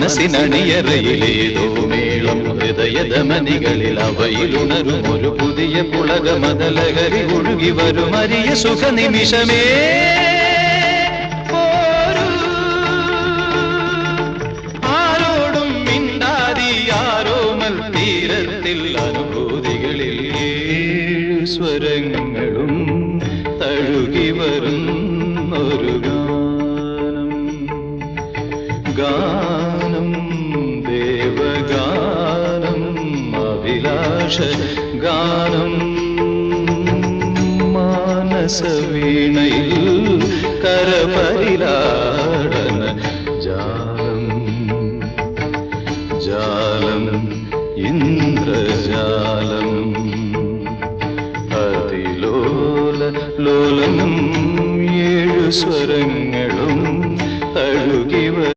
മനസ്സിനണിയറയിലേതോ മേളം ഹൃദയധമനികളിൽ അവയിലുണരും ഒരു പുതിയ പുളകമതലഹരി ഒഴുകി വരും അരിയ സുഖ നിമിഷമേ ആരോടും മിണ്ടാതി ആരോമൽ തീരത്തിൽ അനുഭൂതികളിൽ സ്വരങ്ങളും തഴുകി വരുന്നൊരു ഗാനം ദേവഗാനം അഭിലാഷ ഗാനം മാനസവീണയിൽ കരപരിലാടന ജാലം ജാലം ഇന്ദ്രജാലം അതിലോല ലോലം ഏഴു സ്വരങ്ങൾ